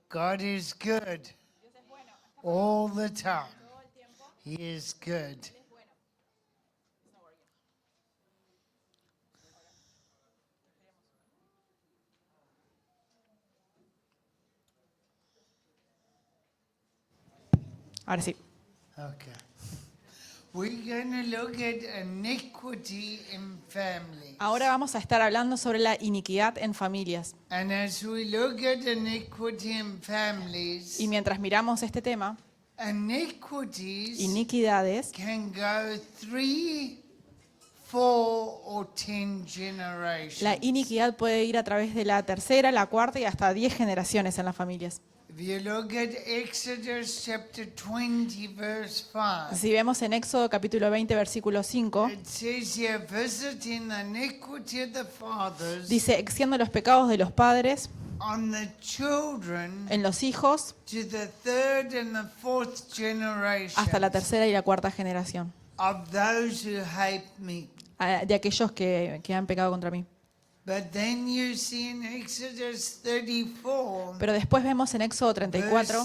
God is good all the time. He is good. Ahora sí. Okay. We're going to look at iniquity in families. Ahora vamos a estar hablando sobre la iniquidad en familias. And as we look at iniquity in families, Y mientras miramos este tema, iniquities iniquidades can go 3, 4, or 10 generations. La iniquidad puede ir a través de la tercera, la cuarta y hasta 10 generaciones en las familias. If you look at Exodus chapter 20, verse 5, Si vemos en Éxodo capítulo 20, versículo 5, it says here, visiting the iniquity of the fathers dice, extiendo los pecados de los padres on the children en los hijos to the third and the fourth generation hasta la tercera y la cuarta generación of those who hate me. de aquellos que han pecado contra mí. But then you see in Exodus 34, Pero después vemos en Éxodo 34, verse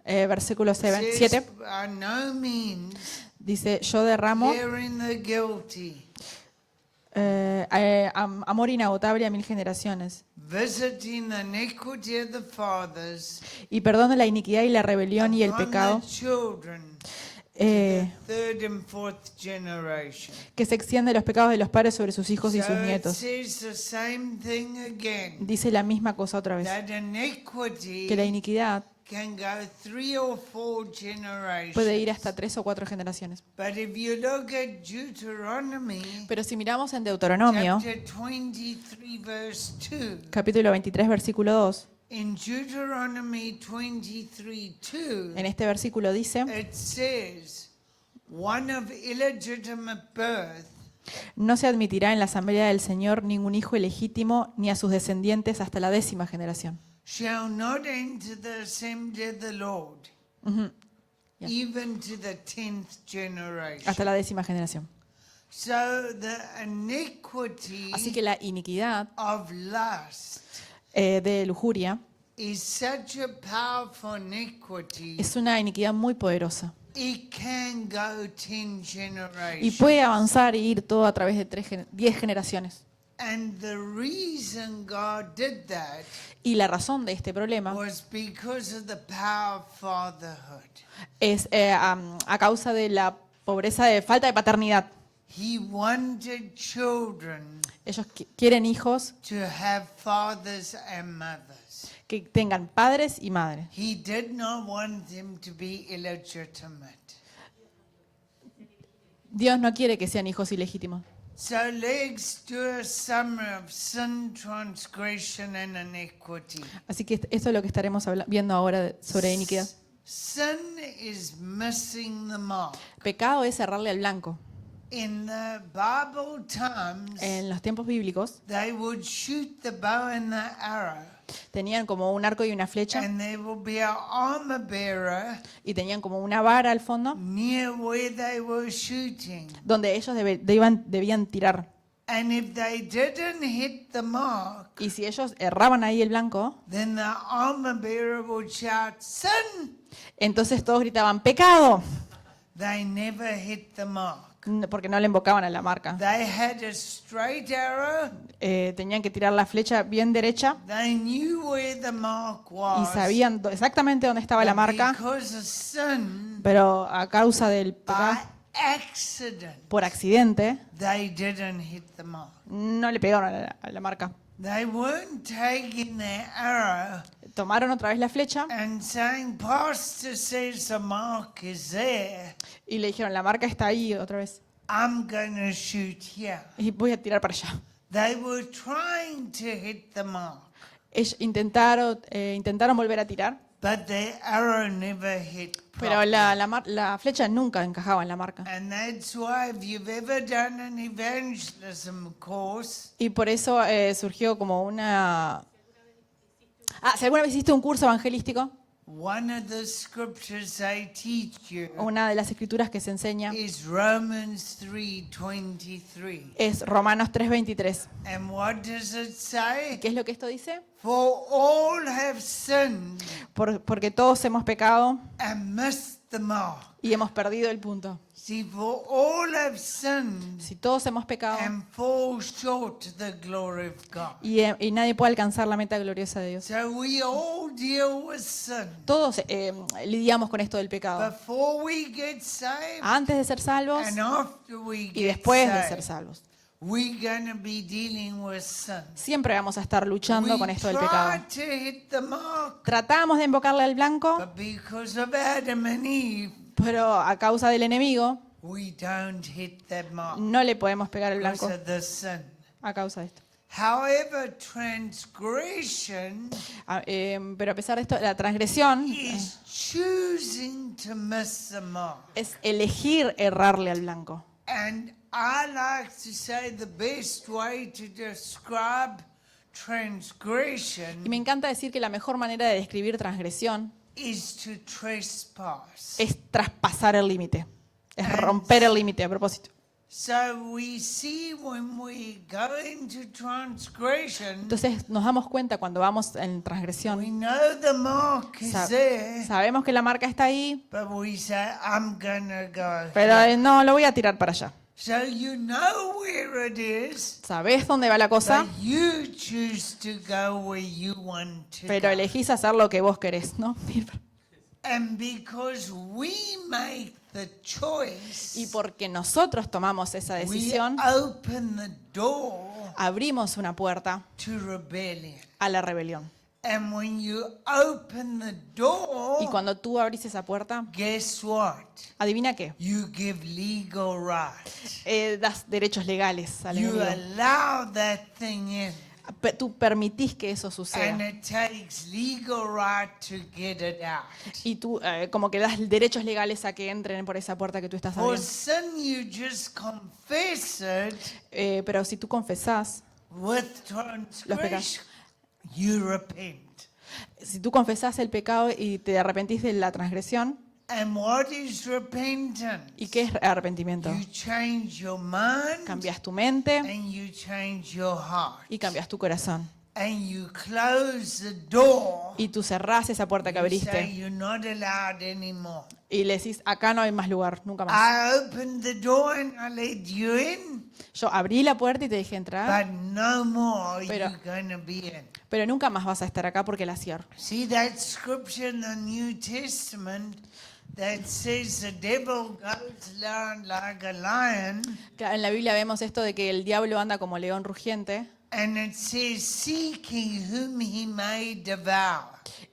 7, versículo says, 7, by no means dice, yo derramo bearing the guilty, amor inagotable a 1000 generaciones visiting the iniquity of the fathers y perdono la iniquidad y la rebelión y el upon pecado the children to eh, the third and fourth generation. que se extiende los pecados de los padres sobre sus hijos y sus So it nietos. says the same thing again, Dice la misma cosa otra vez, that iniquity que la iniquidad can go 3 or 4 generations. puede ir hasta 3 o 4 generaciones. But if you look at Deuteronomy, Pero si miramos en Deuteronomio, chapter 23, verse 2, capítulo 23, versículo 2, in Deuteronomy 23, 2, en este versículo dice, it says, one of illegitimate birth no se admitirá en la asamblea del Señor ningún hijo ilegítimo ni a sus descendientes hasta la 10ª generación. shall not enter the assembly of the Lord, Yeah. even to the 10th generation. Hasta la 10ª generación. So the iniquity Así que la iniquidad of lust de lujuria is such a powerful iniquity, es una iniquidad muy poderosa it can go 10 y generations. puede avanzar e ir todo a través de 10 generaciones. And the reason God did that Y la razón de este problema was because of the power of fatherhood. es a causa de la pobreza de falta de paternidad. He wanted children Ellos quieren hijos to have fathers and mothers. que tengan padres y madres. He did not want them to be illegitimate. Dios no quiere que sean hijos ilegítimos. So let's do a summary of sin, transgression, and iniquity. Así que esto es lo que estaremos viendo ahora sobre iniquidad. Sin is missing the mark. Pecado es cerrarle al blanco. In the Bible times, En los tiempos bíblicos they would shoot the bow and the arrow, tenían como un arco y una flecha and there would be an armor bearer y tenían como una vara al fondo near where they were shooting. donde ellos debían tirar. And if they didn't hit the mark, Y si ellos erraban ahí el blanco, then the armor bearer would shout, "Sin!" entonces todos gritaban ¡pecado! They never hit the mark. Porque no le invocaban a la marca. They had a straight arrow. Tenían que tirar la flecha bien derecha They knew where the mark y was. sabían exactamente dónde estaba la But marca, because of sin, pero a causa del by pecado, accident, por accidente, they didn't hit the mark. no le pegaron a la marca. They weren't taking their arrow Tomaron otra vez la flecha and saying, "Pastor says the mark is there. y le dijeron, la marca está ahí otra vez. I'm going to shoot here." Y voy a tirar para allá. They were trying to hit the mark, Ellos intentaron volver a tirar, but their arrow never hit pero properly. la flecha nunca encajaba en la marca. And that's why if you've ever done an evangelism course, Y por eso surgió como una... si alguna vez hiciste un curso evangelístico, one of the scriptures they teach you una de las escrituras que se enseña is Romans 3:23. es Romanos 3:23. And what does it say? ¿Qué es lo que esto dice? For all have sinned porque todos hemos pecado and missed the mark. y hemos perdido el punto. See, for all have sinned Si todos hemos pecado and fall short of the glory of God. y nadie puede alcanzar la meta gloriosa de Dios. So we all deal with sin. Todos lidiamos con esto del pecado. Before we get saved Antes de ser salvos and after we y get después de ser saved, salvos. we're going to be dealing with sin. Siempre vamos a estar luchando con We esto del pecado. try to hit the mark, Tratamos de invocarle al blanco, but because of Adam and Eve, pero a causa del enemigo we don't hit that mark no le podemos pegar el because blanco of the sin. a causa de esto. However, transgression Pero a pesar de esto, la transgresión is choosing to miss the mark. es elegir errarle al blanco. And I like to say the best way to describe Y transgression me encanta decir que la mejor manera de describir transgresión is to trespass. es traspasar el límite, es romper el límite a propósito. So we see when we go into transgression, Entonces nos damos cuenta cuando vamos en we transgresión, know the mark is sa- there, sabemos que la marca está ahí, but we say, I'm gonna go. pero no, lo voy a tirar para allá. So you know where it is, Sabés dónde va la cosa, but you choose to go where you want to pero go. elegís hacer lo que vos querés, ¿no? And because we make the choice, Y porque nosotros tomamos esa we decisión, open the door abrimos una puerta to rebellion. a la rebelión. And when you open the door, Y cuando tú abrís esa puerta, guess what? adivina qué, You give legal right. das derechos legales al You enemigo. allow that thing in. Tú permitís que eso And suceda. it takes legal right to get it out. Y tú como que das derechos legales a que entren por esa puerta que tú estás For abriendo. sin, you just confess it Pero si tú confesás, with transgression. You repent. si tú confesás el pecado y te arrepentís de la transgresión, And what is repentance? ¿y qué es arrepentimiento? You change your mind Cambias tu mente and you change your heart. y cambias tu corazón. And you close the door. Y tú cerrás esa puerta que You say abriste you're not allowed anymore. y le decís, acá no hay más lugar, nunca más. I opened the door and I let you in, Yo abrí la puerta y te dejé entrar, but no more Pero- you're going to be in. pero nunca más vas a estar acá porque la cierro. See that scripture in the New Testament that says the devil goes around like a lion, En la Biblia vemos esto de que el diablo anda como león rugiente and it says seeking whom he may devour.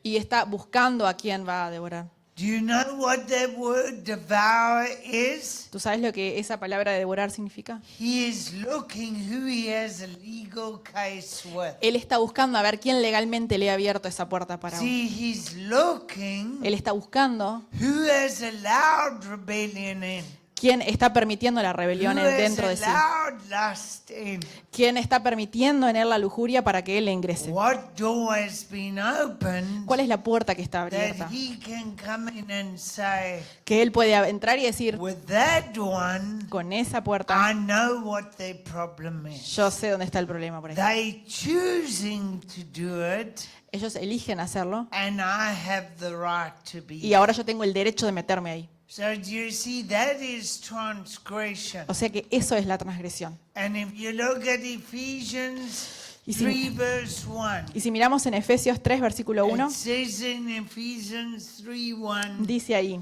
y está buscando a quién va a devorar. Do you know what that word devour is? ¿Tú sabes lo que esa palabra de devorar significa? He is looking who he has a legal case with. Él está buscando a ver quién legalmente le ha abierto esa puerta para uno. See, he's looking Él está buscando who has allowed rebellion in. quién está permitiendo la rebelión Who has dentro de sí. allowed lust in. Quién está permitiendo en él la lujuria para que él le ingrese. What door has been opened ¿Cuál es la puerta que está that abierta? he can come in and say, Que él puede entrar y decir, with that one, con esa puerta, I know what their problem is. yo sé dónde está el problema por ahí. They choosing to do it, Ellos eligen hacerlo and I have the right to y be. ahora yo tengo el derecho de meterme ahí. So do you see, that is transgression. O sea que eso es la transgresión. And if you look at Ephesians Y si- 3 verse 1, Y si miramos en Efesios 3, versículo 1, it says in Ephesians 3:1, dice ahí,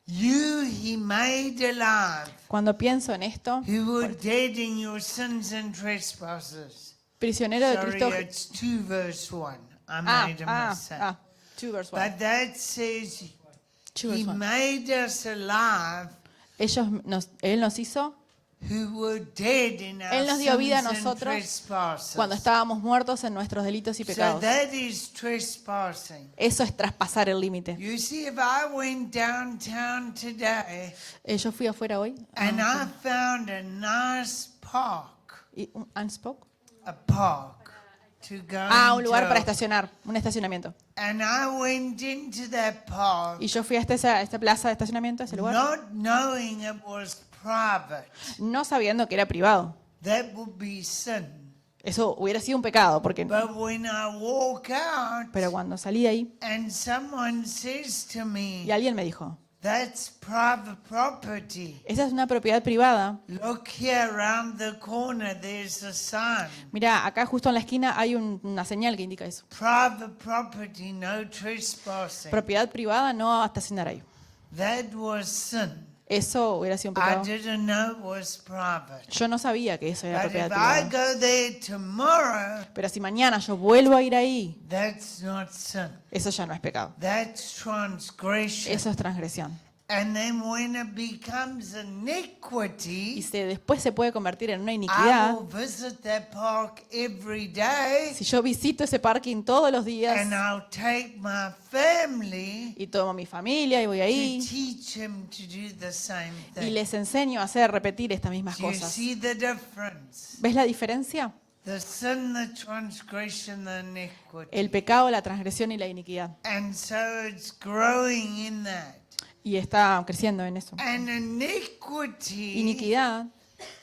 you he made alive, cuando pienso en esto, who were dead in your sins and trespasses. prisionero de Sorry, Cristo. it's 2 verse 1. I Ah, made a mistake. 2 verse 1. But that says 2 he verse 1. made us alive Él nos hizo who were dead in our Él nos dio vida a sins and nosotros trespasses. cuando estábamos muertos en nuestros delitos y So pecados. that is trespassing. Eso es traspasar el límite. You see, if I went downtown today Yo fui afuera hoy and I found a nice park, y unspoke. a park to go Un lugar para into, estacionar, un estacionamiento. and I went into that park Y yo fui a esta plaza de estacionamiento, a ese lugar, not knowing it was private, no sabiendo que era privado. that would be sin. Eso hubiera sido un pecado, But when I walk out pero cuando salí de ahí and someone says to y me, alguien me dijo, that's private property. esa es una propiedad privada. Look here around the corner, there's a sign. Mira, acá justo en la esquina hay una señal que indica eso. Private property, no trespassing. Propiedad privada, no estacionar ahí. That was sin. Eso hubiera sido un I pecado. didn't know it was private. Yo no sabía que eso era But propiedad if I privada. go there tomorrow, Pero si mañana yo vuelvo a ir ahí, that's not sin. eso ya no es pecado. That's transgression. Eso es transgresión. And then when it becomes Y iniquity, después se puede convertir en una I iniquidad. will visit that park every day Si yo visito ese parking todos los días and I'll take my family y tomo a mi familia y voy to ahí teach them to do the same y thing. les enseño a hacer, repetir estas mismas Do you cosas. see the difference? ¿Ves la diferencia? The sin, the transgression, the iniquity. El pecado, la transgresión y la iniquidad. And so it's growing in that. Y está creciendo en eso. And iniquity Iniquidad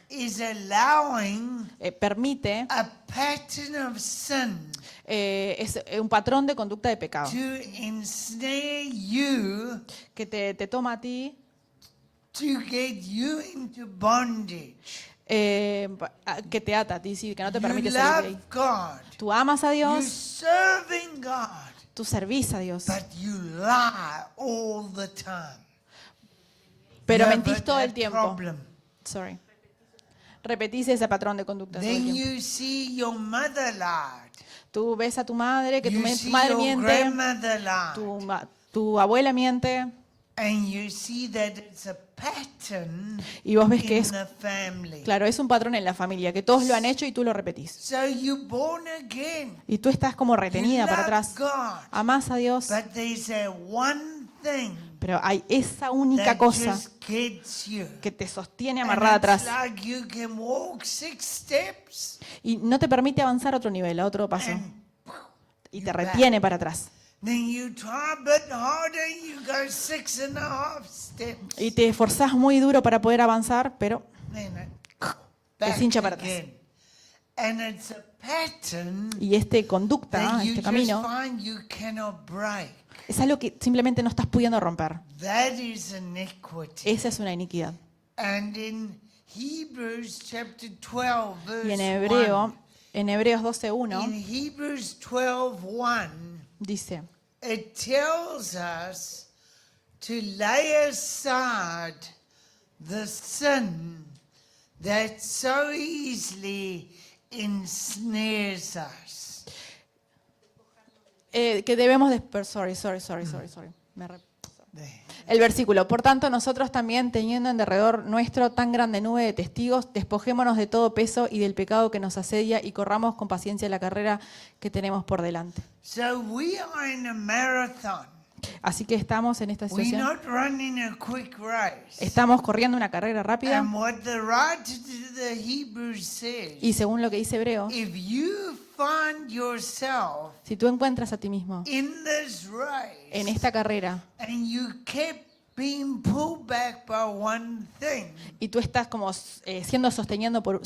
is allowing permite, a pattern of sin es un patrón de conducta de pecado to ensnare you, que te toma a ti, to get you into bondage. que te ata a ti, sí, que no te You permite salir de ahí. love God. Tú amas a You Dios, serving God, tú servís a Dios, but you lie all the time. pero You have mentís todo el that tiempo. problem. Sorry. Repetís ese patrón de conducta todo el Then tiempo. you see your mother lied. Tú ves a tu madre, que tu You see madre your miente, grandmother lied. tu abuela miente, And you see that it's a pattern y vos ves que in es, the family. claro, es un patrón en la familia, que todos lo han hecho y tú lo repetís. So you born again. Y tú estás como You retenida para love atrás. God. Amás a Dios, But there's a one thing pero hay esa única that cosa just gets you. que te sostiene And amarrada it's atrás like you can walk 6 steps y no te permite avanzar a otro nivel, a otro paso, and y te retiene para atrás. then you try a bit harder, you go 6.5 steps. Y te esforzás muy duro para poder avanzar, pero Then it te hincha para atrás. again. And it's a pattern Y esta conducta, that you este just camino, find you cannot break. es algo que simplemente no estás pudiendo romper. That is iniquity. Esa es una iniquidad. And in Hebrews chapter 12, Y verse 1, en Hebreos 12:1 in Hebrews 12:1, dice, it tells us to lay aside the sin that so easily ensnares us. que debemos sorry. There. El versículo, por tanto nosotros también, teniendo en derredor nuestro tan grande nube de testigos, despojémonos de todo peso y del pecado que nos asedia y corramos con paciencia la carrera que tenemos por delante. So we are in a marathon. Así que estamos en esta We're situación. not running a quick race. Estamos corriendo una carrera rápida And what the writer to the Hebrews says, y según lo que dice Hebreo, if you find yourself si tú encuentras a ti mismo in this race en esta carrera and you kept being pulled back by one thing, y tú estás como siendo sostenido that para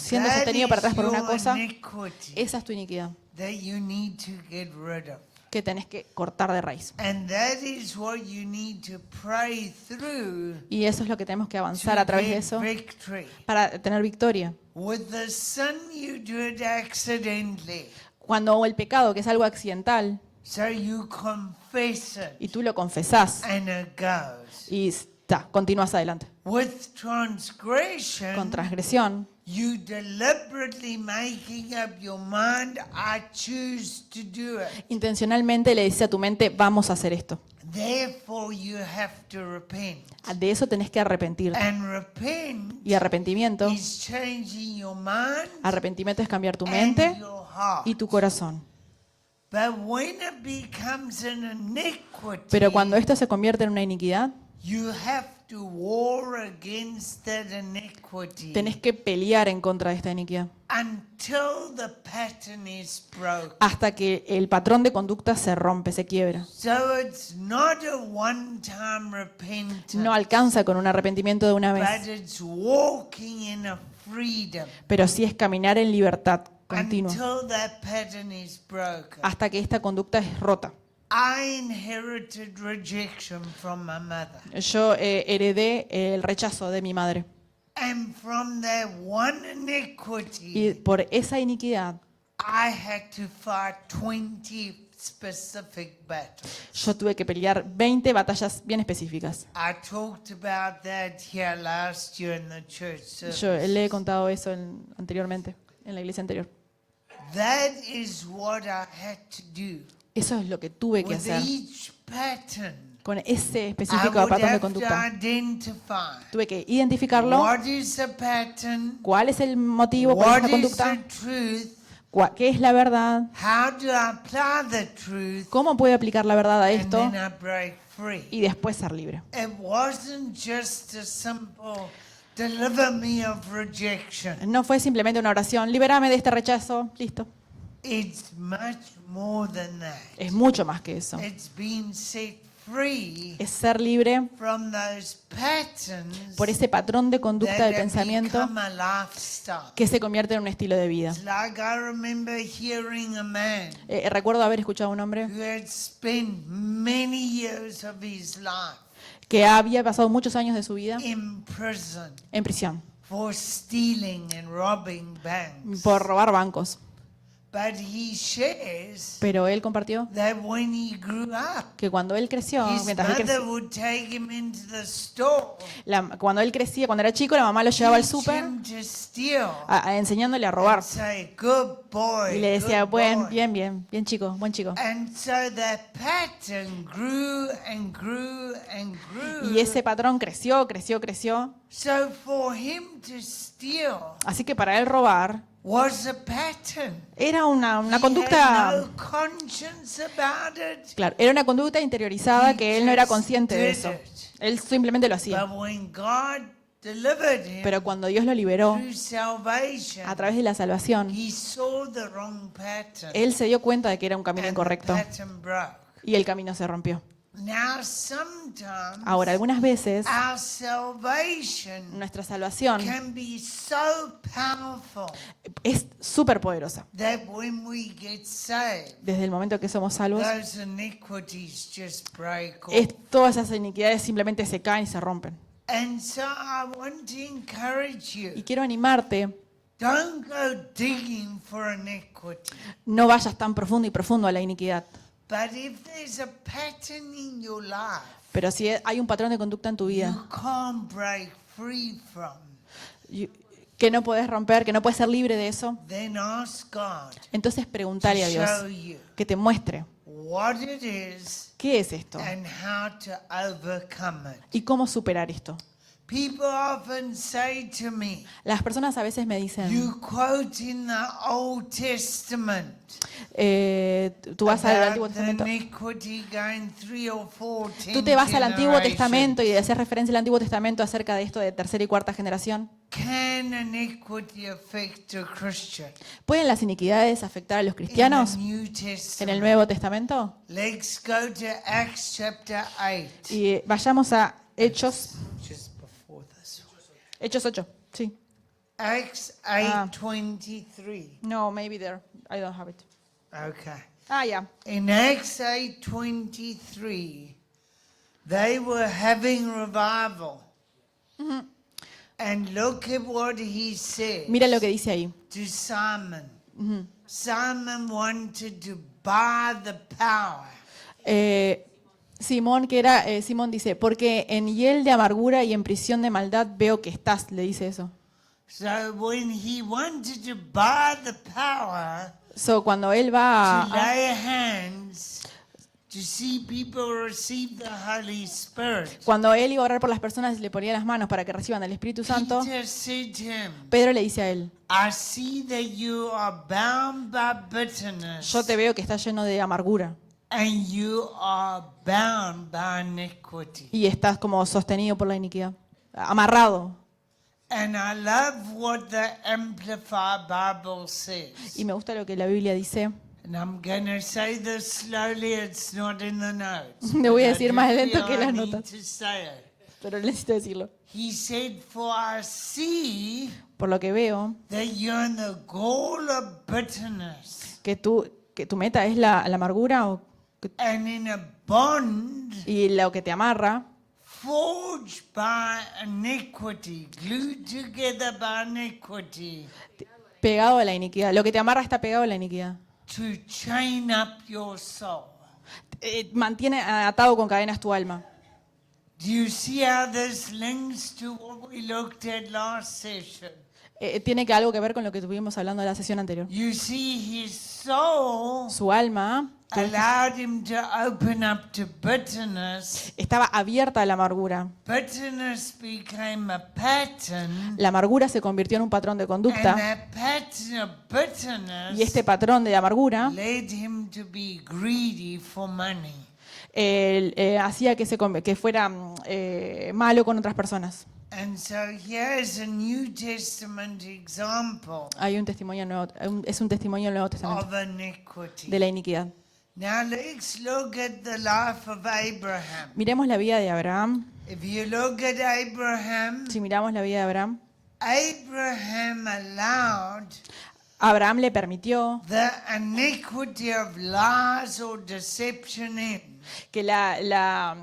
atrás is por una your cosa, iniquity esa es tu iniquidad that you need to get rid of. que tenés que cortar de raíz. And that is what you need to pray through Y eso es lo que tenemos que to avanzar a través de get eso victory. para tener victoria. With the sin you do it accidentally. Cuando el pecado, que es algo accidental, So you confess y it tú lo confesás and it goes. y continúas adelante. With transgression, Con transgresión, you deliberately making up your mind, I choose to do it. intencionalmente le dices a tu mente, vamos a hacer esto. Therefore you have to repent. De eso tenés que arrepentirte. And repent Y arrepentimiento, is changing your mind arrepentimiento es cambiar tu and mente your heart. y tu corazón. But when it becomes an iniquity, Pero cuando esto se convierte en una iniquidad, you have to war against that iniquity tenés que pelear en contra de esta iniquidad until the pattern is broken. hasta que el patrón de conducta se rompe, se quiebra. So it's not a one-time repentance, No alcanza con un arrepentimiento de una but vez, it's walking in a freedom. pero sí es caminar en libertad continua, until that pattern is broken. hasta que esta conducta es rota. I inherited rejection from my mother. Yo heredé el rechazo de mi madre. And from that one Y iniquity, por esa iniquidad, I had to fight 20 specific battles. yo tuve que pelear 20 batallas bien específicas. I talked about that here last year in the church Yo service. le he contado eso anteriormente, en la iglesia anterior. That is what I had to do. Eso es lo que tuve que With hacer. each pattern, Con ese I específico would patrón de have to conducta. identify Tuve que identificarlo, what is the pattern, cuál es el motivo para what esa is conducta, the truth, qué es la verdad, how do I apply the truth, cómo puedo aplicar la verdad a and esto then I break free. y después ser libre. It wasn't just a simple deliver me of rejection. No fue simplemente una oración, libérame de este rechazo, listo. It's much more than that. Es mucho más que eso. It's being set free Es ser libre from those patterns por ese patrón de conducta that de have pensamiento become a lifestyle. que se convierte en un estilo de vida. It's like I remember hearing a man Recuerdo haber escuchado a un hombre who had spent many years of his life que había pasado muchos años de su vida in prison en prisión for stealing and robbing banks. por robar bancos. But he shares Pero él compartió that when he grew up, que cuando él creció, his mientras él mother crecía, would take him into the store, cuando él crecía, cuando era chico, la mamá lo llevaba al teach súper him to steal, enseñándole a robar. and say, "Good boy, Y le decía, good boy." bien chico, buen chico. And so that pattern grew and grew and grew. Y ese patrón creció. So for him to steal Así que para él robar was a pattern. era una He conducta, had no conscience about it. claro, era una conducta interiorizada que él no era consciente de eso. Él simplemente lo hacía. But when God delivered him Pero cuando Dios lo liberó through salvation, a través de la salvación, he saw the wrong pattern. él se dio cuenta de que era un camino And the incorrecto pattern broke. y el camino se rompió. Now sometimes Ahora, algunas veces our salvation nuestra salvación can be so powerful es súper poderosa. that when we get saved, Desde el momento que somos salvos, those iniquities just break off. todas esas iniquidades simplemente se caen y se rompen. And so I want to encourage Y you, quiero animarte, don't go digging for iniquity. no vayas tan profundo a la iniquidad. But if there's a pattern in your life Pero si hay un patrón de conducta en tu vida you can't break free from, que no puedes romper, que no puedes ser libre de eso, then ask God entonces to preguntale a Dios show you que te muestre what it is qué es esto and how to overcome it. y cómo superar esto. People often say to me, Las personas a veces me dicen, you quote in the Old Testament tú vas al Antiguo about the Testamento, iniquity going 3 or 4, 10 tú te vas al Antiguo generations. Testamento y haces referencia al Antiguo Testamento acerca de esto de tercera y cuarta generación. Can iniquity affect a Christian? ¿Pueden las iniquidades afectar a los In cristianos the New en el Testament. Nuevo Testamento? Let's go to Acts chapter 8. Y vayamos a Hechos Just before this one. 8, sí. Acts Ah. 8:23. No, maybe there. I don't have it. Okay. Ya. In Acts 8:23, they were having revival. And look at what he said Mira lo que dice ahí. to Simon. Simon wanted to buy the power. Simón dice, porque en hiel de amargura y en prisión de maldad veo que estás, le dice eso. So when he wanted to buy the power Cuando él va to lay hands to see people receive the Holy Spirit, cuando él iba a orar por las personas y le ponía las manos para que reciban el Espíritu Santo, Peter said to him, Pedro le dice a él, I see that you are bound by bitterness yo te veo que estás lleno de amargura and you are bound by iniquity. y estás como sostenido por la iniquidad, amarrado. And I love what the Amplified Bible says. Y me gusta lo que la Biblia dice. And I'm going to say this slowly, it's not in the notes. Le voy a but I decir do más lento feel que I las need notas. to say it. pero necesito decirlo. He said, "For I see Por lo que veo, that you're in the gall of bitterness que tu meta es la amargura and in a bond y lo que te amarra, forged by iniquity, glued together by iniquity, pegado a la iniquidad. Lo que te amarra está pegado a la iniquidad. to chain up your soul." Mantiene atado con cadenas tu alma. Do you see how this links to what we looked at last session? Tiene que algo que ver con lo que estuvimos hablando en la sesión anterior. You see, his soul Su alma allowed him to open up to bitterness. estaba abierta a la amargura. Bitterness became a pattern, La amargura se convirtió en un patrón de and conducta that pattern of bitterness y este patrón de amargura led him to be greedy for money. hacía que fuera malo con otras personas. And so here's a New Testament example Hay un testimonio es un testimonio del Nuevo Testamento of iniquity. de la iniquidad. Now let's look at the life of Abraham. Miremos la vida de Abraham. If you look at Abraham, Si miramos la vida de Abraham, Abraham allowed Abraham le permitió the iniquity of lies or deception in. que la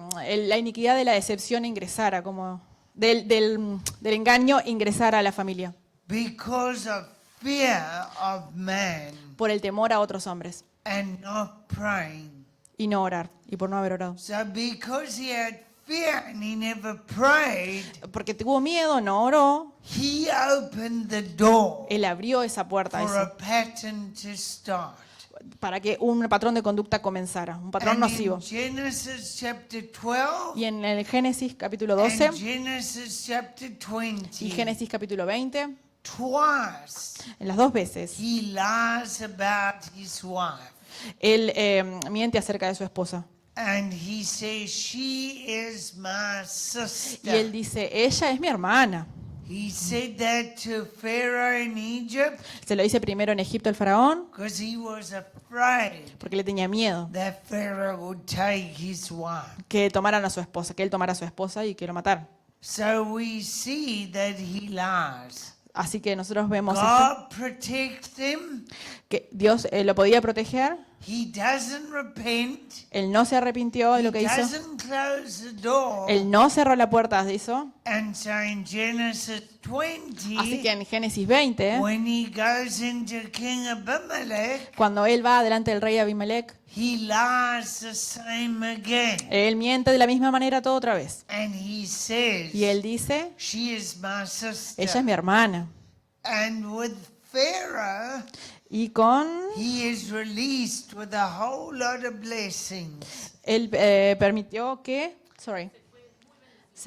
iniquidad de la decepción ingresara, como del engaño ingresara a la familia, Because of fear of man por el temor a otros hombres and not praying. y no orar, y por no haber orado. So because he had fear and he never prayed, Porque tuvo miedo, no oró, he opened the door él abrió esa puerta for a pattern to start. para que un patrón de conducta comenzara, un patrón And nocivo. in Genesis chapter 12 Y en el Génesis capítulo and 12 Genesis chapter y 20, Génesis capítulo 20, twice en las dos veces, he lies about his wife. él miente acerca de su esposa. And he says, "She is my Y él sister." dice, ella es mi hermana. He said that to Pharaoh in Egypt Se lo dice primero en Egipto al faraón, because he was afraid porque le tenía miedo that Pharaoh would take his wife. que tomaran a su esposa, que él tomara a su esposa y que lo matara. So we see that he lies. Así que nosotros vemos esto, God protects him. que Dios lo podía proteger, He doesn't repent. él no se arrepintió de He lo que hizo, doesn't close the door. él no cerró la puerta de eso. And so in Genesis Así 20, que en Génesis 20, when he goes into King Abimelech, cuando él va delante del rey Abimelech, he lies the same again. él miente de la misma manera todo otra vez. And he says, Y él dice, "She is my sister." ella es mi hermana. And with Pharaoh, Y con he is released with a whole lot of blessings. él permitió que,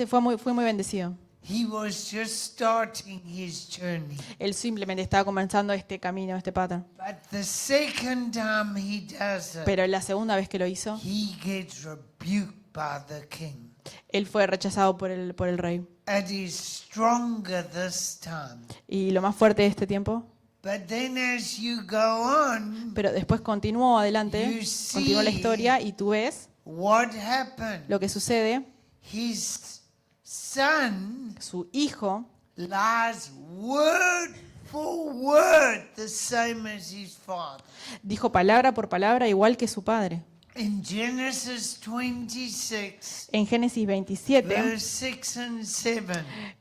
fue muy bendecido. He was just starting his journey. Él simplemente estaba comenzando este camino, este patrón. But the second time he does it, Pero la segunda vez que lo hizo, he gets rebuked by the king. él fue rechazado por el rey. It is stronger this time. Y lo más fuerte de este tiempo, But then as you go on, pero después continuó adelante, You see- continuó la historia y tú ves what happened? lo que sucede. His son Su hijo lies word for word the same as his father. dijo palabra por palabra igual que su padre. In Genesis 26, En Génesis 27, verse 6 and 7,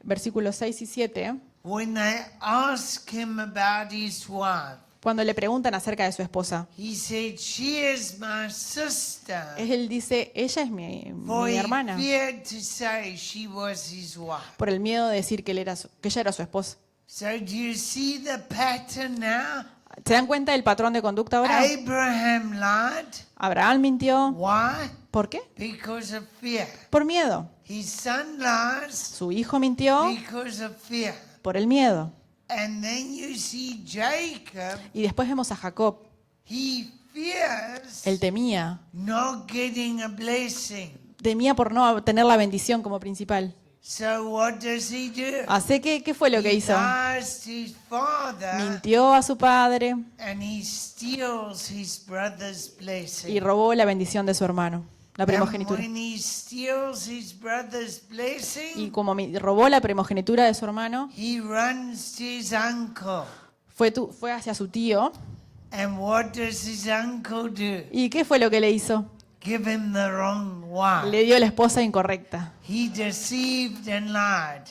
versículos 6 y 7, when they ask him about his wife, cuando le preguntan acerca de su esposa, he said, "She is my sister." él dice, ella es For mi he hermana, feared to say she was his wife. por el miedo de decir que ella era su esposa. So do you see the pattern now? ¿Se dan cuenta del patrón de conducta ahora? Abraham lied. Abraham mintió. Why? ¿Por qué? Because of fear. Por miedo. His son lies Su hijo mintió because of fear. por el miedo. And then you see Jacob, Y después vemos a Jacob. he fears Él temía. not getting a blessing. Temía por no tener la bendición como principal. So what does he do? Así que, ¿qué fue lo que He hizo? lies to his father Mintió a su padre and he steals his brother's blessing. y robó la bendición de su hermano, la primogenitura. when he steals his brother's Y blessing, como robó la primogenitura de su hermano, he runs to his uncle. fue hacia su tío. And what does his uncle do? ¿Y qué fue lo que le hizo? Give him the wrong wife. Le dio la esposa incorrecta. He deceived and lied.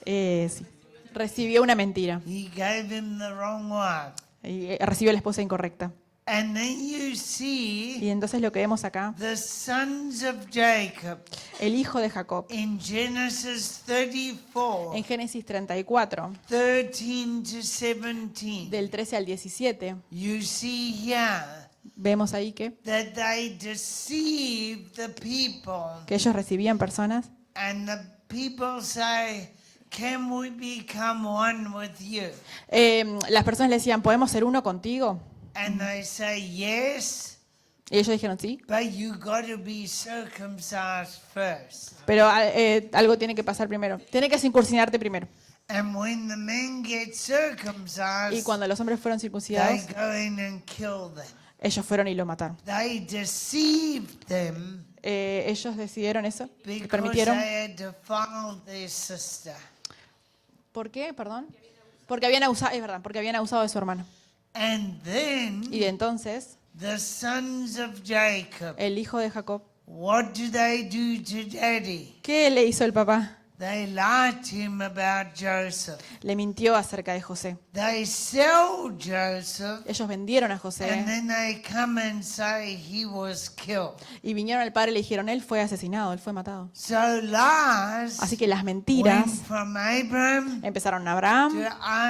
Sí. Recibió una mentira. He gave him the wrong wife. Y recibió la esposa incorrecta. And then you see Y entonces lo que vemos acá, the sons of Jacob el hijo de Jacob, in Genesis 34, en Génesis 34, 13 to 17. del 13 al 17, You see here vemos ahí que that they deceived the people. ellos recibían personas And the people say, can we become one with you? las personas le decían, ¿podemos ser uno contigo? And they say, yes, Y ellos dijeron, sí, but you got to be circumcised first. pero algo tiene que pasar primero. Tiene que circuncidarte primero. And when the men get Y circumcised, cuando los hombres fueron they circuncidados, go in and kill them. ellos fueron y lo mataron. They deceived them Ellos decidieron eso, because permitieron. they had defiled their sister. ¿Por qué? Perdón. Porque habían abusado, es verdad, porque habían abusado de su hermano. And then Y de entonces, the sons of Jacob, el hijo de Jacob, what do they do to daddy? ¿qué le hizo el papá? They lied to him about Joseph. Le mintió acerca de José. They sell Joseph, Ellos vendieron a and José then they come and say he was killed. y vinieron al padre y le dijeron, él fue asesinado, él fue matado. So lies Así que las mentiras went from Abraham empezaron a to Abraham,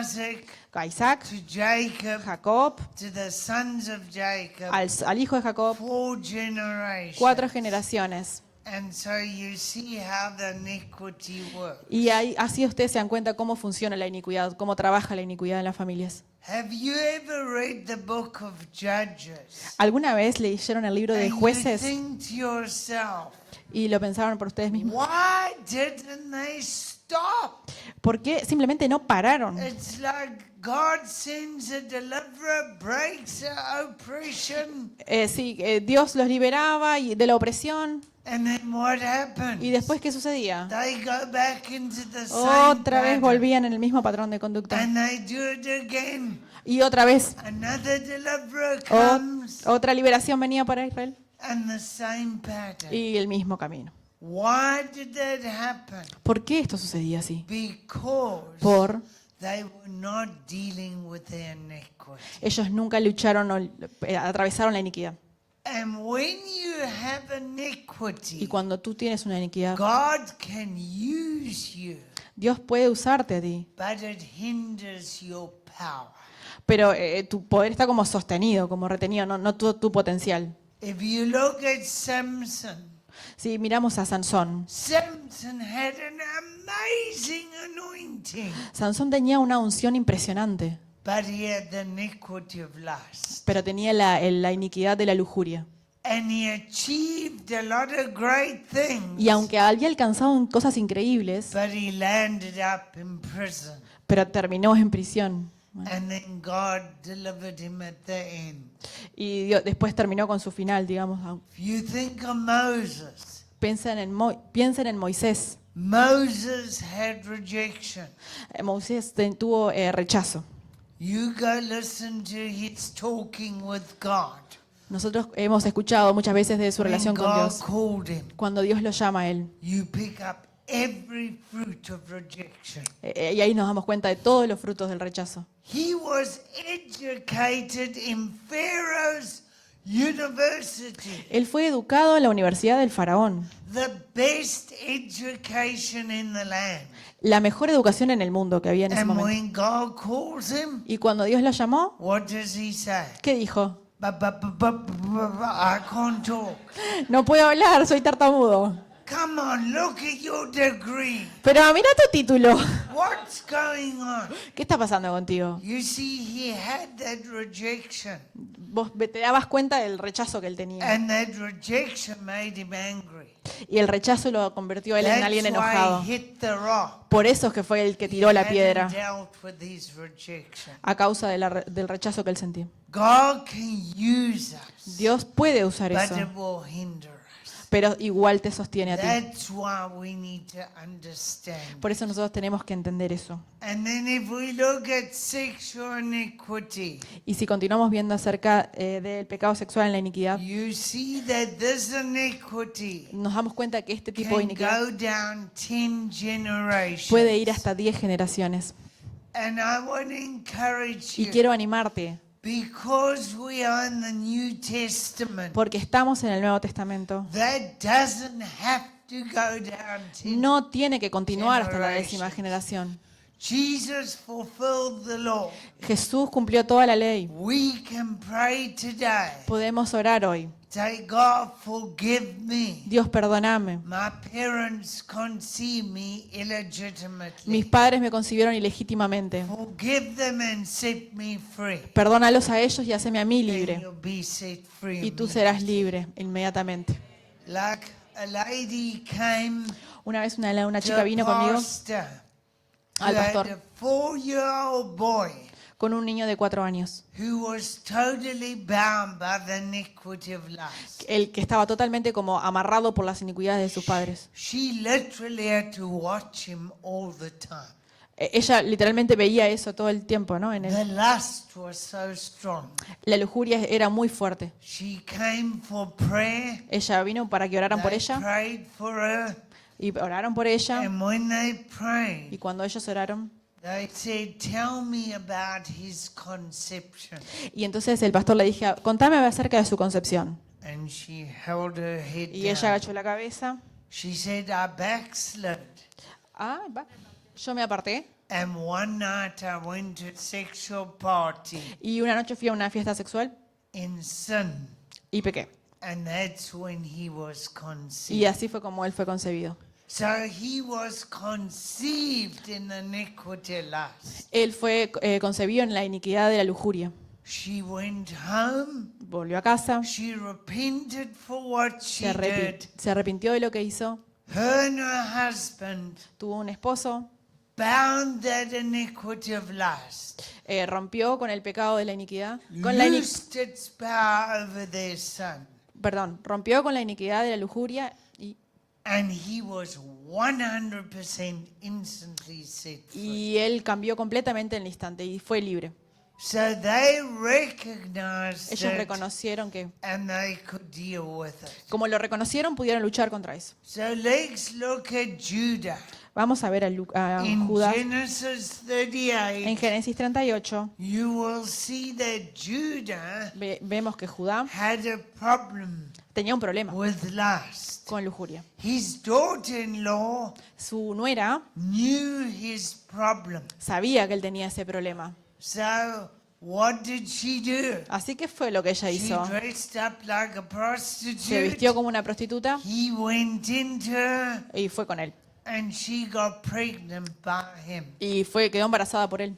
Isaac a Isaac, to Jacob Jacob, to the sons of Jacob, al hijo de Jacob, 4 generations. 4 generaciones. And so you see how the iniquity works. Y ahí, así ustedes se dan cuenta cómo funciona la iniquidad, cómo trabaja la iniquidad en las familias. Have you ever read the book of Judges? ¿Alguna vez leyeron el libro de And you Jueces think to yourself, y lo pensaron por ustedes mismos? why didn't they stop? ¿Por qué simplemente no pararon? It's like God sends a deliverer, breaks the oppression, Dios los liberaba de la opresión. and then what happens? ¿Y después qué sucedía? They go back into the same Otra vez pattern, volvían en el mismo patrón de conducta. and they do it again. Y otra vez, Another deliverer comes, otra liberación venía para Israel. and the same pattern. Y el mismo camino. Why did that happen? ¿Por qué esto sucedía así? Because Por they were not dealing with their iniquity. ellos nunca lucharon o atravesaron la iniquidad. And when you have Y iniquity, cuando tú tienes una iniquidad, God can use you, Dios puede usarte a ti. but it hinders your power. Pero tu poder está como sostenido, como retenido, no tu potencial. If you look at Samson, Si miramos a Sansón, Samson had an amazing anointing, Sansón tenía una unción impresionante, but he had the iniquity of lust. pero tenía la iniquidad de la lujuria. And he achieved a lot of great things, Y aunque había alcanzado cosas increíbles, but he landed up in prison. pero terminó en prisión. And then God delivered him at the end. Y después terminó con su final, digamos. If you think of Moses, Piensen en Moisés. Moses had rejection. Moisés tuvo rechazo. You go listen to his talking with God. Nosotros hemos escuchado muchas veces de su When relación con God Dios. called him, Cuando Dios lo llama a él. you pick up every fruit of rejection. Y ahí nos damos cuenta de todos los frutos del rechazo. He was educated in Pharaoh's university, Él fue educado en la Universidad del Faraón, the best education in the land. la mejor educación en el mundo que había en ese And momento. when God calls him, Y cuando Dios lo llamó, what does he say? ¿qué dijo? I can't talk. No puedo hablar, soy tartamudo. Come on, look at your degree. Pero mira tu título. What's going on? ¿Qué está pasando contigo? You see, he had that rejection, Vos te dabas cuenta del rechazo que él tenía. and that rejection made him angry. Y el rechazo lo convirtió a él en alguien That's enojado. why he hit the rock. Por eso es que fue el que tiró He la hadn't piedra dealt with his rejection. a causa del rechazo que él sentía. God can use us, Dios puede usar but eso, it will hinder us. pero igual te sostiene a ti. That's why we need to understand. Por eso nosotros tenemos que entender eso. And then if we look at sexual iniquity, Y si continuamos viendo acerca del pecado sexual en la iniquidad, you see that this iniquity nos damos cuenta que este tipo de can iniquidad go down 10 generations. puede ir hasta 10 generaciones. And I want to encourage Y you, quiero animarte, because we are in the New Testament, porque estamos en el Nuevo Testamento. that doesn't have to go down 10. No tiene que continuar hasta la 10ª generación. Jesus fulfilled the law. Jesús cumplió toda la ley. We can pray today. Podemos orar hoy. Say, God, forgive me. Dios, perdóname. My parents conceived me illegitimately. Mis padres me concibieron ilegítimamente. Forgive them and set me free. Perdónalos a ellos y haceme a mí And libre. you'll be set free. Y tú serás libre inmediatamente. Like a lady came Una vez una to chica a vino conmigo pastor who al had pastor a 4-year-old boy con un niño de 4 años, who was totally bound by the iniquity of lust. el que estaba totalmente como amarrado por las iniquidades de sus padres. She literally had to watch him all the time. Ella literalmente veía eso todo el tiempo, ¿no? En él. The lust was so strong. La lujuria era muy fuerte. She came for prayer. Ella vino para que oraran por They ella prayed for her. y oraron por ella. And when they Y prayed, cuando ellos oraron, they said, tell me about his conception. y entonces el pastor le dije, contame acerca de su concepción. And she held her head Y ella down. agachó la cabeza. She said, I backslid. Ah, yo me aparté. And one night I went to a sexual party Y una noche fui a una fiesta sexual in sin. y pequé. And that's when he was Y conceived. así fue como él fue concebido. So he was conceived in the iniquity of lust. Él fue concebido en la iniquidad de la lujuria. She went home. Volvió a casa, She repented for what she did. se arrepintió de lo que hizo, Her and her husband tuvo un esposo, bound that iniquity of lust. rompió con el pecado de la iniquidad, Loosed its power over their son. rompió con la iniquidad de la lujuria And he was 100% instantly set free. y él cambió completamente en el instante y fue libre. So they recognized Ellos it reconocieron que, and they could deal with it. como lo reconocieron, pudieron luchar contra eso. So let's look at Judah. Vamos a ver a In Judas Genesis en 38, Génesis 38. you will see that Judah Vemos que Judá had a problem tenía un problema with lust. con lujuria. His daughter-in-law Su nuera knew his problem. sabía que él tenía ese problema. So what did she do? Así que fue lo que ella She hizo. dressed up like a Se prostitute. vistió como una prostituta He went into her y fue con él. and she got pregnant by him. Y quedó embarazada por él.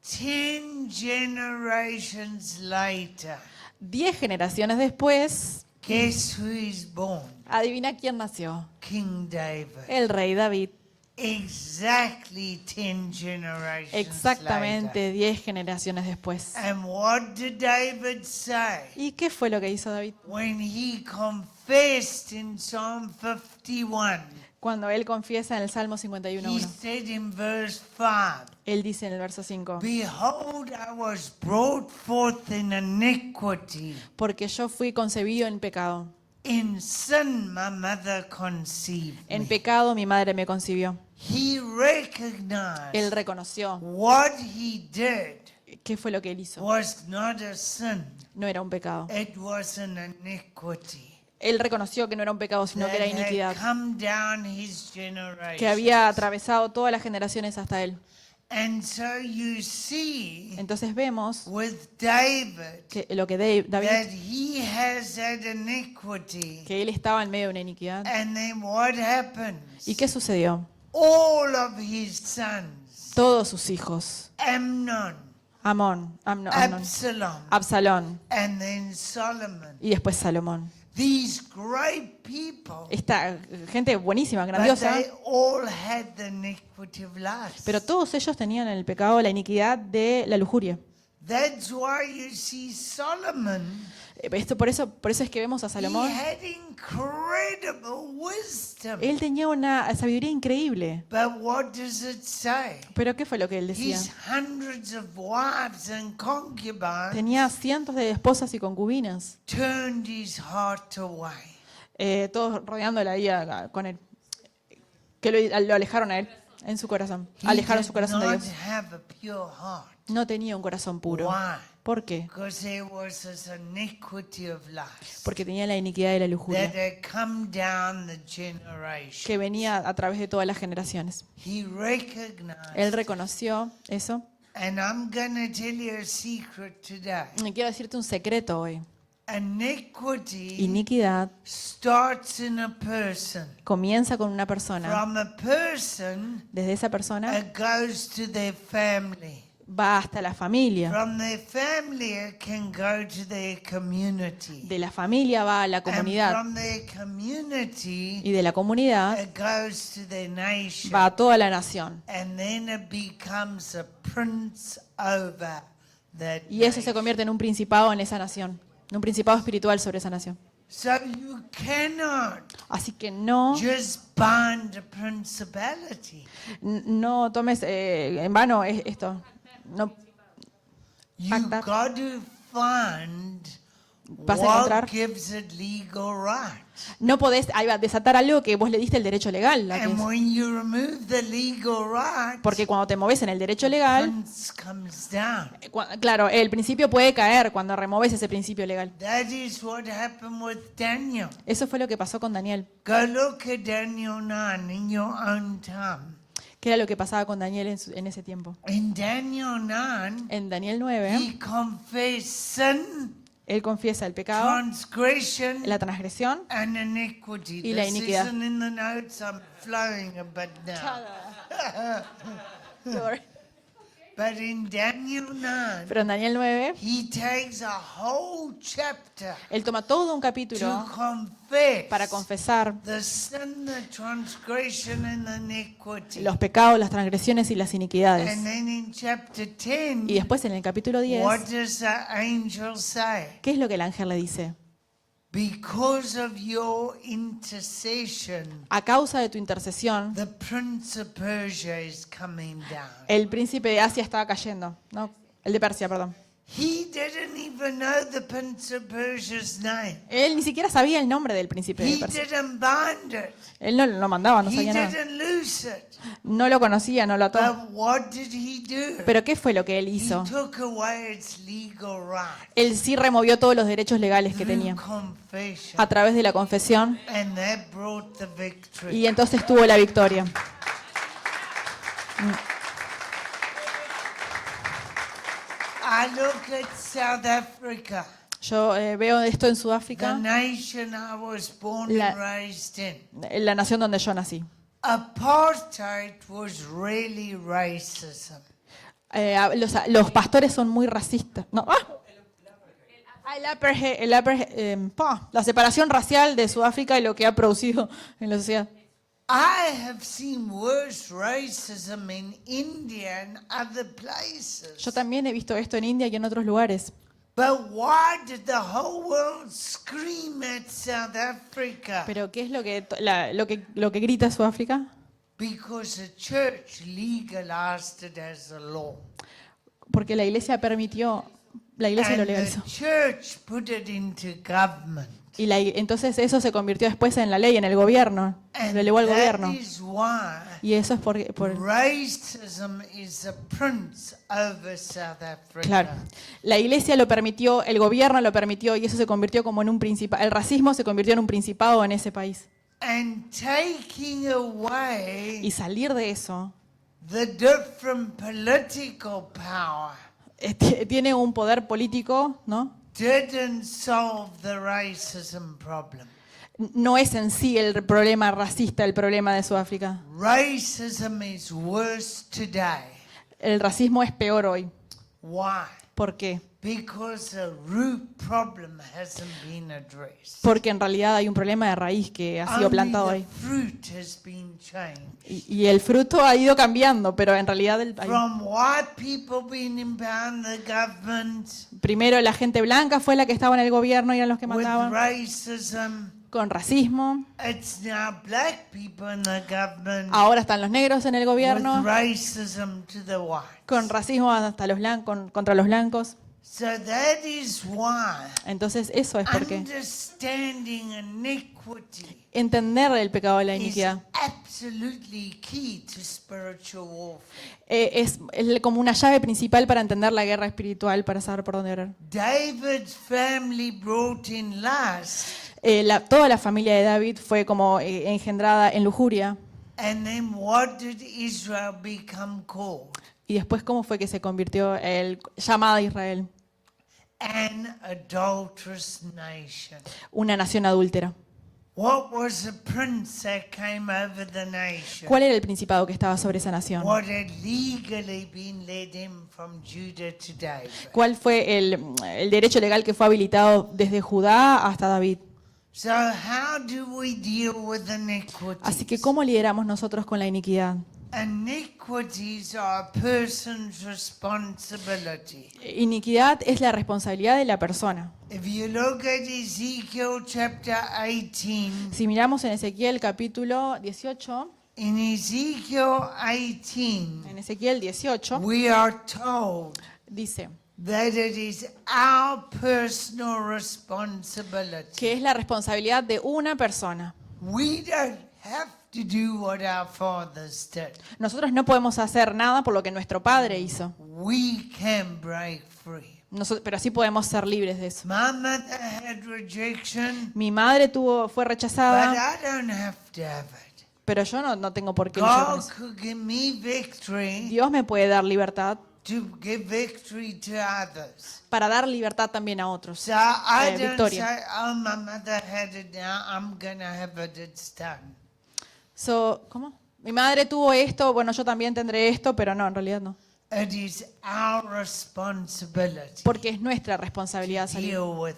10 generations later, 10 generaciones después, guess who is born? adivina quién nació. King David. El rey David. Exactly 10 generations later. Exactamente 10 generaciones después. And what did David say? ¿Y qué fue lo que hizo David? When he confessed in Psalm 51, Cuando él confiesa en el Salmo he 51:1. said in verse 5, Él dice en el verso 5, Behold, I was brought forth in iniquity. porque yo fui concebido en pecado. In sin my mother conceived En me. pecado mi madre me concibió. He recognized Él reconoció what he did qué fue lo que él hizo. was not a sin. No era un pecado. It was an iniquity Él reconoció que no era un pecado, sino que era that had iniquidad, come down his que generation. había atravesado todas las generaciones hasta él. And so you see Entonces vemos with David que lo que that David, he has that iniquity. que él estaba en medio de una iniquidad. And then what happens? ¿Y qué sucedió? All of his sons, Todos sus hijos, Amnon, Amón, Absalom, Absalón and then Solomon. y después Salomón. These great people, Esta gente buenísima, but grandiosa, they all had the iniquity of lust. pero todos ellos tenían el pecado, la iniquidad de la lujuria. That's why you see Solomon Por eso es que vemos a He Salomón. had incredible wisdom. Él tenía una sabiduría increíble. But what does it say? Pero ¿qué fue lo que él decía? His hundreds of wives and concubines Tenía cientos de esposas y concubinas, turned his heart away. todos rodeándola ahí con él, que lo alejaron a él en su corazón. He Alejaron did su corazón de not Dios. have a pure heart. No tenía un corazón puro. Why? ¿Por qué? Because there was this iniquity of lust Porque tenía la iniquidad y la that lujuria had come down the generation. que venía a través de todas las generaciones. He recognized. Él reconoció eso. And I'm going to tell you a secret today. Y quiero decirte un secreto hoy. Iniquity Iniquidad starts in a person. comienza con una persona. From a person, Desde esa persona it goes to their family. va hasta la familia. From their family, it can go to their community. De la familia va a la And comunidad. from their community, Y de la comunidad it goes to their nation. va a toda la nación. And then it becomes a prince over that Y eso se nation. convierte en un principado en esa nación. En un principado espiritual sobre esa nación. So you cannot Así que no, just bind a principality. no tomes en vano esto. No, You Pactar. got to find Vas a what encontrar- gives it legal right. no podés desatar algo que vos le diste el derecho legal. And when you remove the legal right, Porque cuando te moves en el derecho legal, prince comes down. claro, el principio puede caer cuando removes ese principio legal. That is what happened with Daniel. Eso fue lo que pasó con Daniel. Go look at Daniel 9 in your own time. ¿Qué era lo que pasaba con Daniel en ese tiempo? In Daniel 9, En Daniel 9, he confessed sin, él confiesa el pecado, transgression, la transgresión and iniquity. y la This iniquidad. isn't in the notes. I'm flowing a bit now. But in Daniel 9, Pero en Daniel 9, he takes a whole chapter él toma todo un to capítulo confess para confesar the sin, the transgression, and the iniquity. los pecados, las transgresiones y las iniquidades. And then in chapter 10, Y después en el capítulo 10, what does the angel say? ¿qué es lo que el ángel le dice? Because of your intercession, A causa de tu intercesión, the prince of Persia is coming down. el príncipe de Asia estaba cayendo. No, el de Persia, perdón. He didn't even know the prince of Persia's name. Él ni siquiera sabía el nombre del príncipe de He Persia. didn't bind it. Él no lo mandaba, no He sabía nada. didn't lose it. No lo conocía, no lo ató. But what did he do? Pero ¿qué fue lo que él He hizo? took away its legal right Él sí removió todos los derechos legales que through tenía confession. a través de la confesión And that brought the victory. y entonces tuvo la victoria. I look at South Africa, Yo veo esto en the Sudáfrica, nation I was born La- and raised in. en la nación donde yo nací. Apartheid was really racism. Los pastores son muy racistas. No. La separación racial de Sudáfrica y lo que ha producido en la sociedad. I have seen worse racism in India and other places. Yo también he visto esto en India y en otros lugares. But why did the whole world scream at South Africa? Pero ¿qué es lo que grita Sudáfrica? Because the church legalized it as a law. Porque la iglesia lo And the legalizó. church put it into government. Y entonces eso se convirtió después en la ley, en el gobierno. And Lo elevó al that gobierno. is why Y eso es por racism is a prince over South Africa. claro. La iglesia lo permitió, el gobierno lo permitió y eso se convirtió como en un principado. El racismo se convirtió en un principado en ese país. And taking away Y salir de eso the different political power tiene un poder político, ¿no? didn't solve the racism problem. No es en sí el problema racista, el problema de Sudáfrica. Racism is worse today. El racismo es peor hoy. Why? ¿Por qué? because a root problem hasn't been addressed. porque en realidad hay un problema de raíz que ha sido plantado Only ahí. the fruit has been changed. Y el fruto ha ido cambiando, pero en realidad From white people being in power in the government, primero la gente blanca fue la que estaba en el gobierno y eran los que with mandaban, racism, con racismo. it's now black people in the government, Ahora están los negros en el with gobierno, racism to the whites. con racismo hasta los blancos, contra los blancos. So that is why Entonces eso es porque understanding iniquity entender el pecado de la is iniquidad absolutely key to spiritual warfare. es como una llave principal para entender la guerra espiritual, para saber por dónde orar. David's family brought in lust, Toda la familia de David fue como engendrada en lujuria. and then what did Israel become called? Y después, ¿cómo fue que se convirtió el llamada Israel? An adulterous nation. Una nación adúltera. What was the prince that came over the nation? ¿Cuál era el principado que estaba sobre esa nación? What had legally been led in from Judah to David? ¿Cuál fue el derecho legal que fue habilitado desde Judá hasta David? So how do we deal with iniquity? Así que, ¿cómo lideramos nosotros con la iniquidad? Iniquities are a person's responsibility. Iniquidad es la responsabilidad de la persona. If you look at Ezekiel chapter 18, Si miramos en Ezequiel capítulo 18, in Ezekiel 18, en Ezequiel 18 we are told dice that it is our personal responsibility. que es la responsabilidad de una persona. We don't have to do what our fathers did. Nosotros no podemos hacer nada por lo que nuestro padre hizo. We can break free. Pero sí podemos ser libres de eso. My mother had rejection, Mi madre fue but rechazada, I don't have to have it. pero yo no tengo por qué luchar con God eso. could give me victory Dios me puede dar libertad to give victory to others. para dar libertad también a otros. So I don't Victoria. say, oh, my mother had it now, I'm going to have it, it's done. ¿Cómo? Mi madre tuvo esto, bueno, yo también tendré esto, pero no, en realidad no. It is our responsibility Porque es nuestra to responsabilidad salir, deal with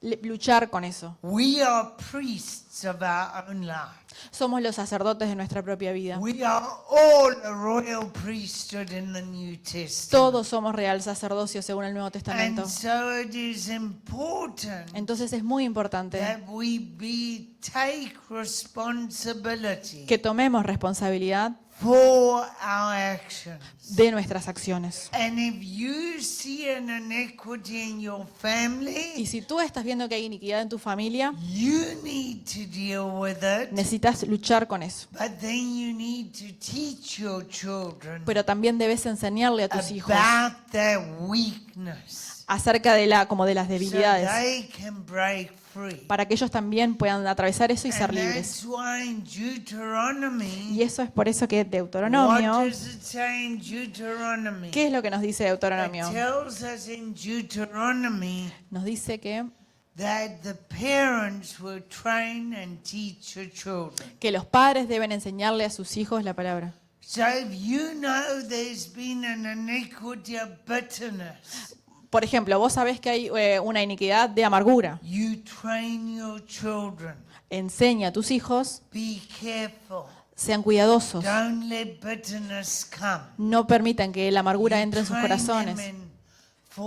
it. luchar con eso. We are priests of our own life. Somos los sacerdotes de nuestra propia vida. We are all a royal priesthood in the New Testament. Todos somos real sacerdocio según el Nuevo Testamento. And so it is important Entonces es muy importante that we take responsibility que tomemos responsabilidad for our actions. de nuestras acciones. And if you see an iniquity in your Y family, si tú estás viendo que hay iniquidad en tu familia, you need to deal with it, necesitas luchar con eso. but then you need to teach your children Pero también debes enseñarle a tus hijos about their weakness acerca de de las so debilidades, they can break free. para que ellos también puedan atravesar eso y ser And libres. that's why in Deuteronomy, Y eso es por eso que what Deuteronomio, does it say in Deuteronomy? ¿qué es lo que nos dice It Deuteronomio? tells us in Deuteronomy Nos dice that the parents will train and teach your children. que los padres deben enseñarle a sus hijos la palabra. So if you know there's been an iniquity of bitterness, Por ejemplo, vos sabés que hay una iniquidad de amargura. you train your children. Enseña a tus hijos, Be careful. sean cuidadosos. Don't let bitterness come. No permitan que la amargura You entre en sus train them corazones. in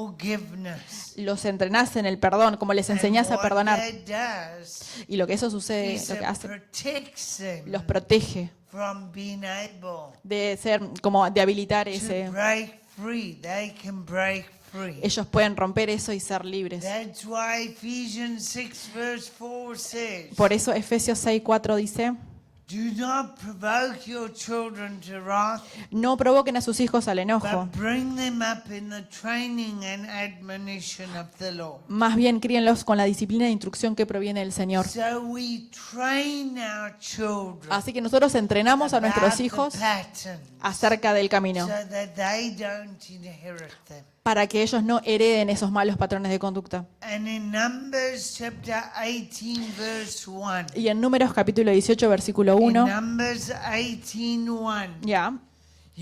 forgiveness. Los entrenás en el perdón, como les And enseñás a what perdonar. that does Y lo que eso sucede, is lo que it hace, protects them los protege from being able de ser, como de habilitar to ese. break free. They can break free. Ellos pueden romper eso y ser libres. That's why Ephesians 6 verse 4 says, Por eso Efesios 6:4 dice, do not provoke your children to wrath, no provoquen a sus hijos al enojo, but bring them up in the training and admonition of the Lord. más bien críenlos con la disciplina e instrucción que proviene del Señor. So we train our children Así que nosotros entrenamos a about nuestros the hijos patterns acerca del camino, so that they don't inherit them. para que ellos no hereden esos malos patrones de conducta. And in Numbers chapter 18 verse 1, Y en Números capítulo 18, versículo in 1, Numbers 18:1, ya,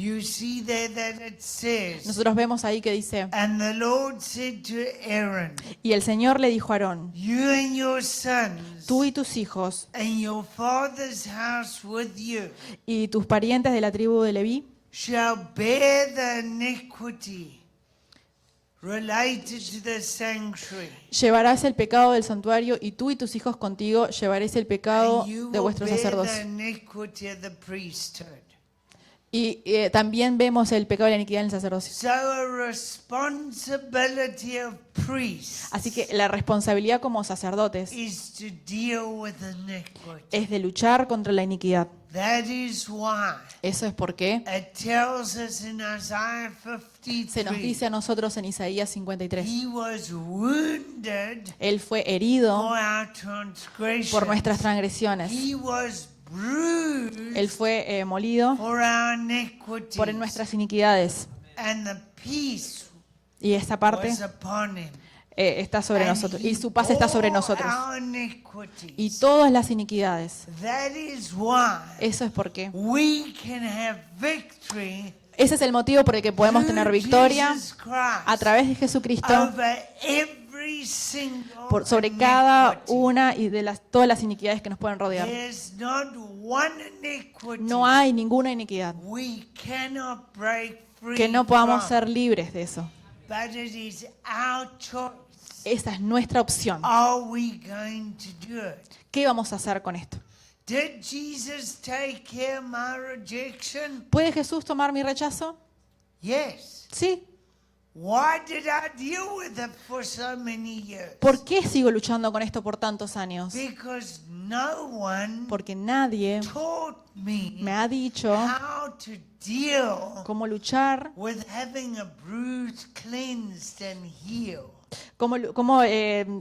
You see there that it says, Nosotros vemos ahí que dice, and the Lord said to Aaron, y el Señor le dijo a Aarón, you and your sons tú y tus hijos and your father's house with you y tus parientes de la tribu de Leví shall bear the iniquity related to the sanctuary. llevarás el pecado del santuario y tú y tus hijos contigo llevaréis el pecado And you de will vuestro bear the sacerdocio. iniquity of the priesthood. Y también vemos el pecado de la iniquidad en el sacerdocio. So a responsibility of priests Así que la responsabilidad como sacerdotes is to deal with iniquity. es de luchar contra la iniquidad. That is why Eso es porque it tells us in Isaiah se nos 53, dice a nosotros en Isaías 53, he was wounded Él fue herido for our transgressions. por nuestras transgresiones. He was bruised Él fue molido for our iniquities. por nuestras iniquidades. And the peace Y esta parte was upon him. está sobre And nosotros. he Y su paz está sobre bore nosotros. our iniquities. Y todas las iniquidades. That is why Eso es porque. we can have victory Ese es el motivo por el que podemos tener through victoria Jesus Christ a través de Jesucristo over every single sobre cada iniquity. una y de todas las iniquidades que nos pueden rodear. There's not one iniquity No hay ninguna iniquidad we cannot break free que no podamos from, ser libres de eso. but it is our choice. Esa es nuestra opción. Are we going to do it? ¿Qué vamos a hacer con esto? Did Jesus take care of my rejection? ¿Puede Jesús tomar mi rechazo? Yes. Sí. Why did I deal with it for so many years? ¿Por qué sigo luchando con esto por tantos años? Because no one Porque nadie taught me me ha dicho how to deal cómo luchar, with having a bruise cleansed and healed. cómo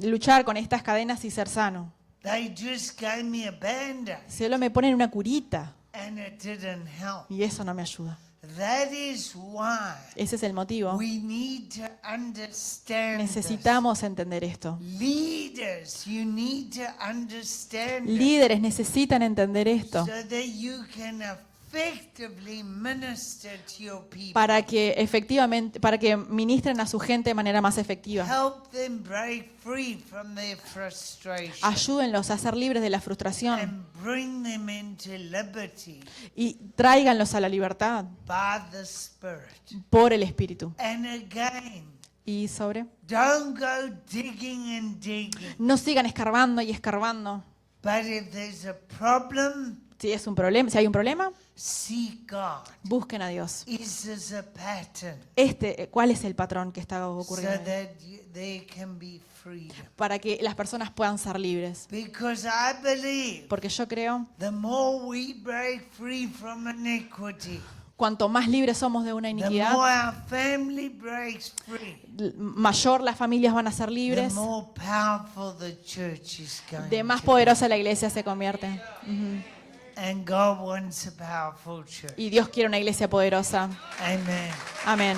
luchar con estas cadenas y ser sano. They just gave me a band-aid Solo me ponen una curita and it didn't help. y eso no me ayuda. That is why Ese es el motivo. we need to understand this. Necesitamos entender esto. Leaders, you need to understand it Líderes necesitan entender esto so that you can effectively minister to your people. para que efectivamente, para que ministren a su gente de manera más efectiva. Help them break free from their frustration Ayúdenlos a ser libres de la frustración and bring them into liberty y tráiganlos a la libertad by the Spirit. por el Espíritu. And again, Y sobre, don't go digging and digging. no sigan escarbando y escarbando. But if there's a problem, Si es un problema, si hay un problema, seek God. busquen a Dios. Is this a pattern ¿Cuál es el patrón que está so ocurriendo? that there can be freedom? Para que las personas puedan ser libres. Because I believe Porque yo creo, the more we break free from iniquity, cuanto más libres somos de una the iniquidad, more our family breaks free, mayor las familias van a ser the libres, more powerful the church is going de más to poderosa la iglesia se convierte. be. And God wants a powerful church. Y Dios quiere una iglesia poderosa. Amen. Amén.